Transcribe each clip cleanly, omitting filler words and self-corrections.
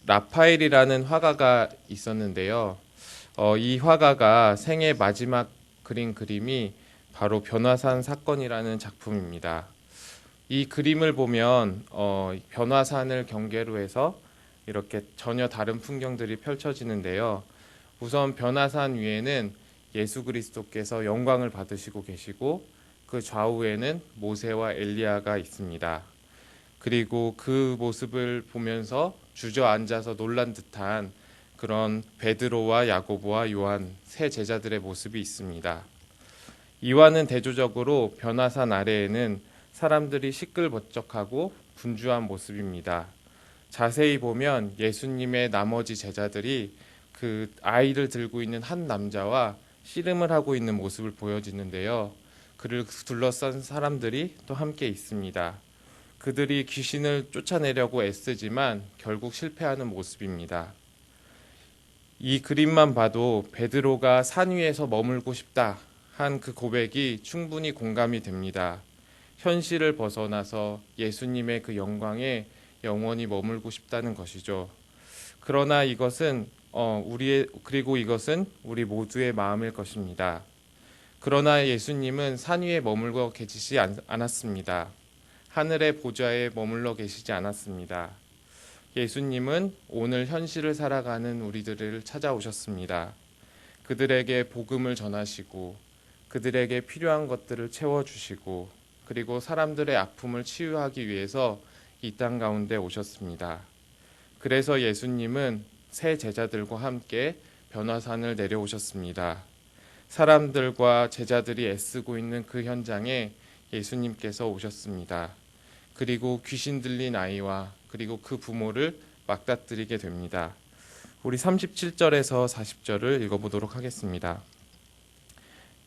라파엘이라는 화가가 있었는데요. 이 화가가 생애 마지막 그린 그림이 바로 변화산 사건이라는 작품입니다. 이 그림을 보면 변화산을 경계로 해서 이렇게 전혀 다른 풍경들이 펼쳐지는데요. 우선 변화산 위에는 예수 그리스도께서 영광을 받으시고 계시고 그 좌우에는 모세와 엘리야가 있습니다. 그리고 그 모습을 보면서 주저앉아서 놀란 듯한 그런 베드로와 야고보와 요한 세 제자들의 모습이 있습니다. 이와는 대조적으로 변화산 아래에는 사람들이 시끌벅적하고 분주한 모습입니다. 자세히 보면 예수님의 나머지 제자들이 그 아이를 들고 있는 한 남자와 씨름을 하고 있는 모습을 보여지는데요. 그를 둘러싼 사람들이 또 함께 있습니다. 그들이 귀신을 쫓아내려고 애쓰지만 결국 실패하는 모습입니다. 이 그림만 봐도 베드로가 산 위에서 머물고 싶다 한 그 고백이 충분히 공감이 됩니다. 현실을 벗어나서 예수님의 그 영광에 영원히 머물고 싶다는 것이죠. 그러나 이것은 이것은 우리 모두의 마음일 것입니다. 그러나 예수님은 산 위에 머물고 계시지 않았습니다. 하늘의 보좌에 머물러 계시지 않았습니다. 예수님은 오늘 현실을 살아가는 우리들을 찾아오셨습니다. 그들에게 복음을 전하시고 그들에게 필요한 것들을 채워주시고 그리고 사람들의 아픔을 치유하기 위해서 이 땅 가운데 오셨습니다. 그래서 예수님은 세 제자들과 함께 변화산을 내려오셨습니다. 사람들과 제자들이 애쓰고 있는 그 현장에 예수님께서 오셨습니다. 그리고 귀신 들린 아이와 그리고 그 부모를 맞닥뜨리게 됩니다. 우리 37절에서 40절을 읽어보도록 하겠습니다.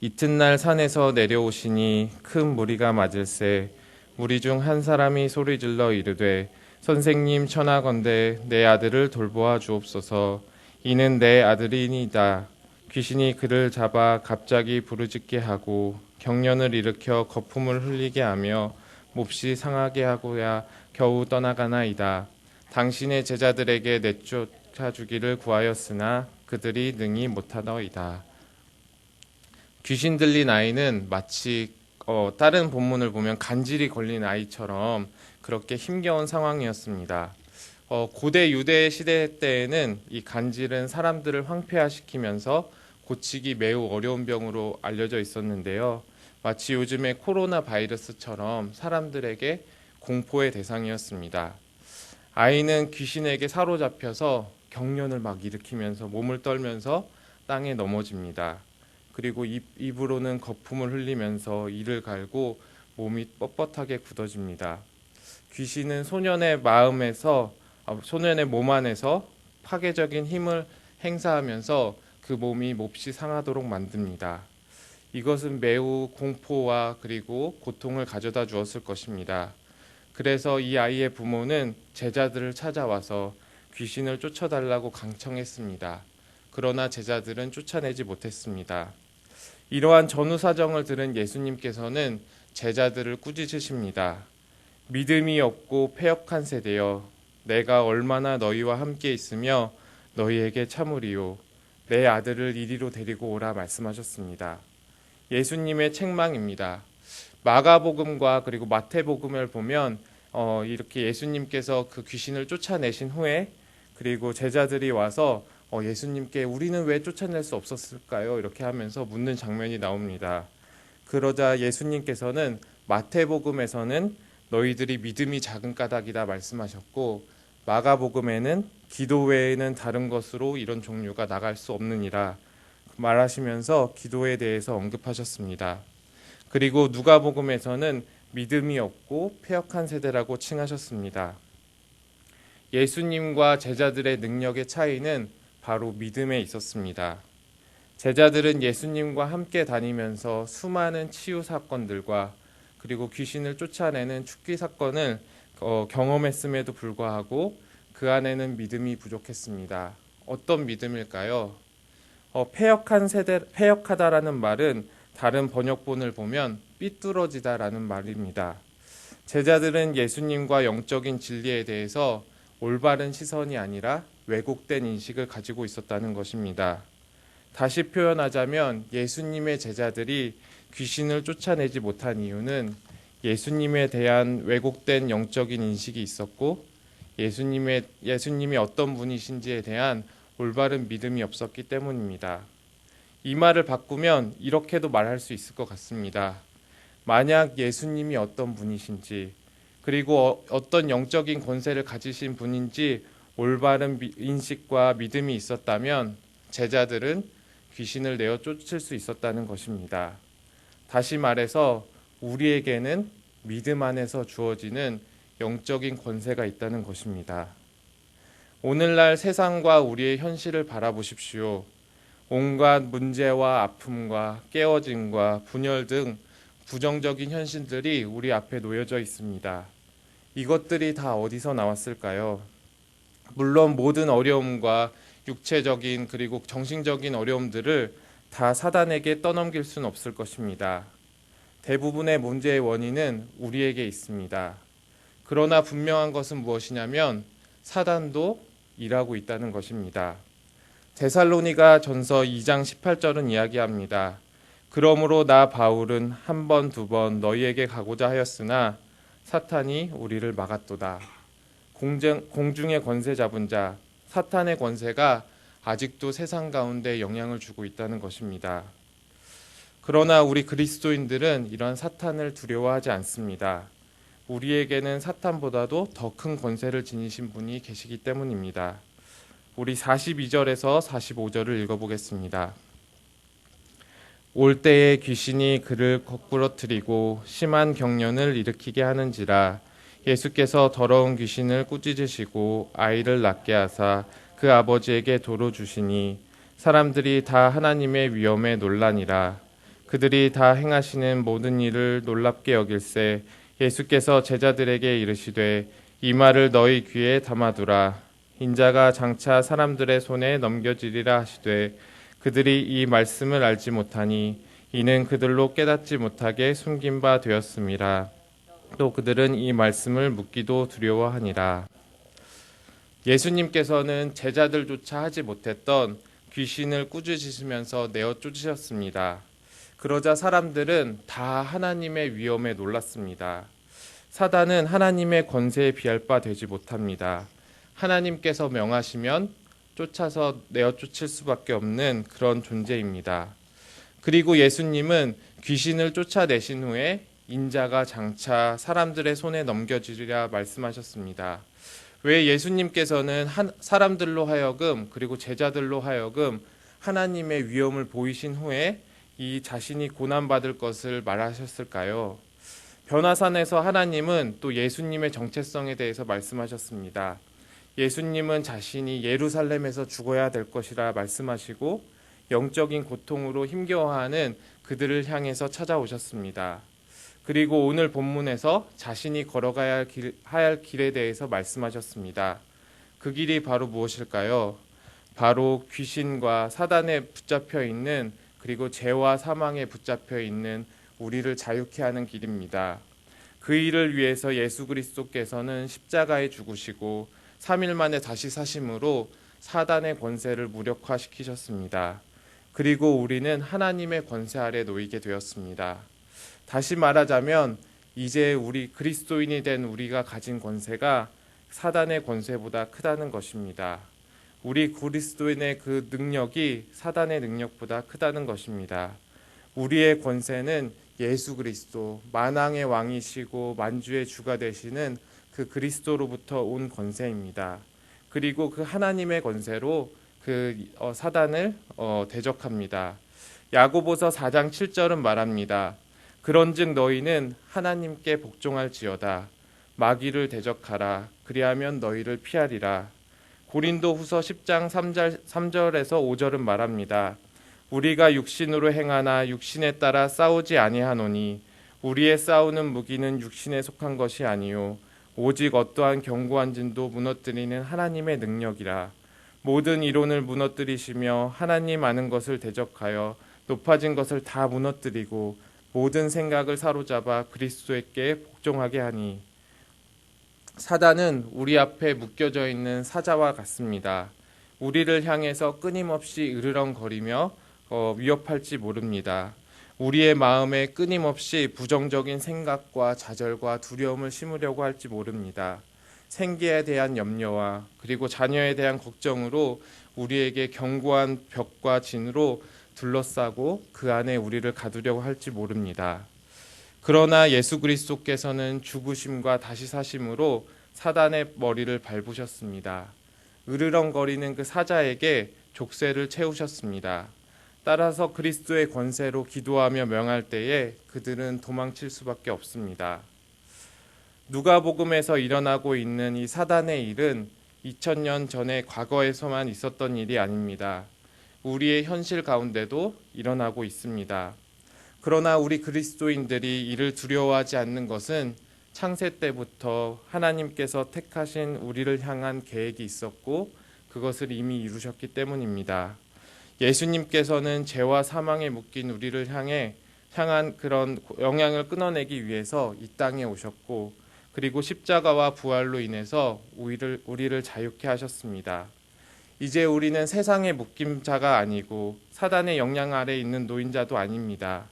이튿날 산에서 내려오시니 큰 무리가 맞을새 무리 중 한 사람이 소리질러 이르되 선생님 청하건대 내 아들을 돌보아 주옵소서. 이는 내 아들이니이다. 귀신이 그를 잡아 갑자기 부르짖게 하고 경련을 일으켜 거품을 흘리게 하며 몹시 상하게 하고야 겨우 떠나가나이다. 당신의 제자들에게 내쫓아 주기를 구하였으나 그들이 능히 못하더이다. 귀신 들린 아이는 마치 다른 본문을 보면 간질이 걸린 아이처럼 그렇게 힘겨운 상황이었습니다. 고대 유대 시대 때에는 이 간질은 사람들을 황폐화시키면서 고치기 매우 어려운 병으로 알려져 있었는데요. 마치 요즘의 코로나 바이러스처럼 사람들에게 공포의 대상이었습니다. 아이는 귀신에게 사로잡혀서 경련을 막 일으키면서 몸을 떨면서 땅에 넘어집니다. 그리고 입으로는 거품을 흘리면서 이를 갈고 몸이 뻣뻣하게 굳어집니다. 귀신은 소년의 몸 안에서 파괴적인 힘을 행사하면서 그 몸이 몹시 상하도록 만듭니다. 이것은 매우 공포와 그리고 고통을 가져다 주었을 것입니다. 그래서 이 아이의 부모는 제자들을 찾아와서 귀신을 쫓아달라고 강청했습니다. 그러나 제자들은 쫓아내지 못했습니다. 이러한 전후 사정을 들은 예수님께서는 제자들을 꾸짖으십니다. 믿음이 없고 패역한 세대여, 내가 얼마나 너희와 함께 있으며 너희에게 참으리요. 내 아들을 이리로 데리고 오라 말씀하셨습니다. 예수님의 책망입니다. 마가복음과 그리고 마태복음을 보면 이렇게 예수님께서 그 귀신을 쫓아내신 후에 그리고 제자들이 와서 예수님께 우리는 왜 쫓아낼 수 없었을까요? 이렇게 하면서 묻는 장면이 나옵니다. 그러자 예수님께서는 마태복음에서는 너희들이 믿음이 작은 까닭이다 말씀하셨고 마가복음에는 기도 외에는 다른 것으로 이런 종류가 나갈 수 없느니라 말하시면서 기도에 대해서 언급하셨습니다. 그리고 누가복음에서는 믿음이 없고 패역한 세대라고 칭하셨습니다. 예수님과 제자들의 능력의 차이는 바로 믿음에 있었습니다. 제자들은 예수님과 함께 다니면서 수많은 치유 사건들과 그리고 귀신을 쫓아내는 축기 사건을 경험했음에도 불구하고 그 안에는 믿음이 부족했습니다. 어떤 믿음일까요? 패역하다라는 말은 다른 번역본을 보면 삐뚤어지다라는 말입니다. 제자들은 예수님과 영적인 진리에 대해서 올바른 시선이 아니라 왜곡된 인식을 가지고 있었다는 것입니다. 다시 표현하자면 예수님의 제자들이 귀신을 쫓아내지 못한 이유는 예수님에 대한 왜곡된 영적인 인식이 있었고 예수님이 어떤 분이신지에 대한 올바른 믿음이 없었기 때문입니다. 이 말을 바꾸면 이렇게도 말할 수 있을 것 같습니다. 만약 예수님이 어떤 분이신지 그리고 어떤 영적인 권세를 가지신 분인지 올바른 인식과 믿음이 있었다면 제자들은 귀신을 내어 쫓을 수 있었다는 것입니다. 다시 말해서 우리에게는 믿음 안에서 주어지는 영적인 권세가 있다는 것입니다. 오늘날 세상과 우리의 현실을 바라보십시오. 온갖 문제와 아픔과 깨어짐과 분열 등 부정적인 현실들이 우리 앞에 놓여져 있습니다. 이것들이 다 어디서 나왔을까요? 물론 모든 어려움과 육체적인 그리고 정신적인 어려움들을 다 사단에게 떠넘길 수는 없을 것입니다. 대부분의 문제의 원인은 우리에게 있습니다. 그러나 분명한 것은 무엇이냐면 사단도 일하고 있다는 것입니다. 데살로니가 전서 2장 18절은 이야기합니다. 그러므로 나 바울은 한 번, 두 번 너희에게 가고자 하였으나 사탄이 우리를 막았도다. 공중의 권세 잡은 자, 사탄의 권세가 아직도 세상 가운데 영향을 주고 있다는 것입니다. 그러나 우리 그리스도인들은 이런 사탄을 두려워하지 않습니다. 우리에게는 사탄보다도 더 큰 권세를 지니신 분이 계시기 때문입니다. 우리 42절에서 45절을 읽어보겠습니다. 올 때에 귀신이 그를 거꾸러뜨리고 심한 경련을 일으키게 하는지라 예수께서 더러운 귀신을 꾸짖으시고 아이를 낳게 하사 그 아버지에게 도로 주시니 사람들이 다 하나님의 위엄에 놀라니라. 그들이 다 행하시는 모든 일을 놀랍게 여길세 예수께서 제자들에게 이르시되 이 말을 너희 귀에 담아두라. 인자가 장차 사람들의 손에 넘겨지리라 하시되 그들이 이 말씀을 알지 못하니 이는 그들로 깨닫지 못하게 숨긴 바 되었음이라. 또 그들은 이 말씀을 묻기도 두려워하니라. 예수님께서는 제자들조차 하지 못했던 귀신을 꾸짖으시면서 내어 쫓으셨습니다. 그러자 사람들은 다 하나님의 위엄에 놀랐습니다. 사단은 하나님의 권세에 비할 바 되지 못합니다. 하나님께서 명하시면 쫓아서 내어 쫓을 수밖에 없는 그런 존재입니다. 그리고 예수님은 귀신을 쫓아내신 후에 인자가 장차 사람들의 손에 넘겨지리라 말씀하셨습니다. 왜 예수님께서는 사람들로 하여금 그리고 제자들로 하여금 하나님의 위엄을 보이신 후에 이 자신이 고난받을 것을 말하셨을까요? 변화산에서 하나님은 또 예수님의 정체성에 대해서 말씀하셨습니다. 예수님은 자신이 예루살렘에서 죽어야 될 것이라 말씀하시고 영적인 고통으로 힘겨워하는 그들을 향해서 찾아오셨습니다. 그리고 오늘 본문에서 자신이 걸어가야 할 길에 대해서 말씀하셨습니다. 그 길이 바로 무엇일까요? 바로 귀신과 사단에 붙잡혀 있는 그리고 죄와 사망에 붙잡혀 있는 우리를 자유케 하는 길입니다. 그 일을 위해서 예수 그리스도께서는 십자가에 죽으시고 3일 만에 다시 사심으로 사단의 권세를 무력화시키셨습니다. 그리고 우리는 하나님의 권세 아래 놓이게 되었습니다. 다시 말하자면 이제 우리 그리스도인이 된 우리가 가진 권세가 사단의 권세보다 크다는 것입니다. 우리 그리스도인의 그 능력이 사단의 능력보다 크다는 것입니다. 우리의 권세는 예수 그리스도, 만왕의 왕이시고 만주의 주가 되시는 그 그리스도로부터 온 권세입니다. 그리고 그 하나님의 권세로 그 사단을 대적합니다. 야고보서 4장 7절은 말합니다. 그런즉 너희는 하나님께 복종할지어다. 마귀를 대적하라. 그리하면 너희를 피하리라. 고린도후서 10장 3절에서 5절은 말합니다. 우리가 육신으로 행하나 육신에 따라 싸우지 아니하노니 우리의 싸우는 무기는 육신에 속한 것이 아니요 오직 어떠한 견고한 진도 무너뜨리는 하나님의 능력이라. 모든 이론을 무너뜨리시며 하나님 아는 것을 대적하여 높아진 것을 다 무너뜨리고 모든 생각을 사로잡아 그리스도께 복종하게 하니. 사단은 우리 앞에 묶여져 있는 사자와 같습니다. 우리를 향해서 끊임없이 으르렁거리며 위협할지 모릅니다. 우리의 마음에 끊임없이 부정적인 생각과 좌절과 두려움을 심으려고 할지 모릅니다. 생계에 대한 염려와 그리고 자녀에 대한 걱정으로 우리에게 견고한 벽과 진으로 둘러싸고 그 안에 우리를 가두려고 할지 모릅니다. 그러나 예수 그리스도께서는 죽으심과 다시 사심으로 사단의 머리를 밟으셨습니다. 으르렁거리는 그 사자에게 족쇄를 채우셨습니다. 따라서 그리스도의 권세로 기도하며 명할 때에 그들은 도망칠 수밖에 없습니다. 누가복음에서 일어나고 있는 이 사단의 일은 2000년 전에 과거에서만 있었던 일이 아닙니다. 우리의 현실 가운데도 일어나고 있습니다. 그러나 우리 그리스도인들이 이를 두려워하지 않는 것은 창세 때부터 하나님께서 택하신 우리를 향한 계획이 있었고 그것을 이미 이루셨기 때문입니다. 예수님께서는 죄와 사망에 묶인 우리를 향한 그런 영향을 끊어내기 위해서 이 땅에 오셨고 그리고 십자가와 부활로 인해서 우리를 자유케 하셨습니다. 이제 우리는 세상의 묶임자가 아니고 사단의 영향 아래 있는 노인자도 아닙니다.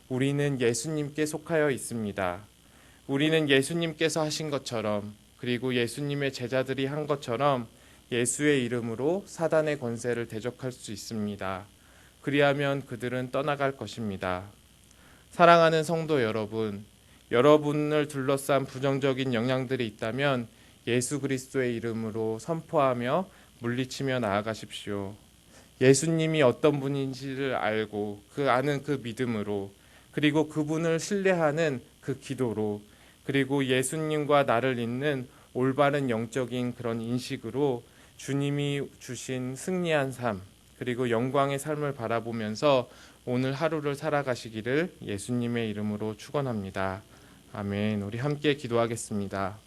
우리는 예수님께 속하여 있습니다. 우리는 예수님께서 하신 것처럼 그리고 예수님의 제자들이 한 것처럼 예수의 이름으로 사단의 권세를 대적할 수 있습니다. 그리하면 그들은 떠나갈 것입니다. 사랑하는 성도 여러분, 여러분을 둘러싼 부정적인 영향들이 있다면 예수 그리스도의 이름으로 선포하며 물리치며 나아가십시오. 예수님이 어떤 분인지를 알고 아는 그 믿음으로 그리고 그분을 신뢰하는 그 기도로 그리고 예수님과 나를 잇는 올바른 영적인 그런 인식으로 주님이 주신 승리한 삶 그리고 영광의 삶을 바라보면서 오늘 하루를 살아가시기를 예수님의 이름으로 축원합니다. 아멘. 우리 함께 기도하겠습니다.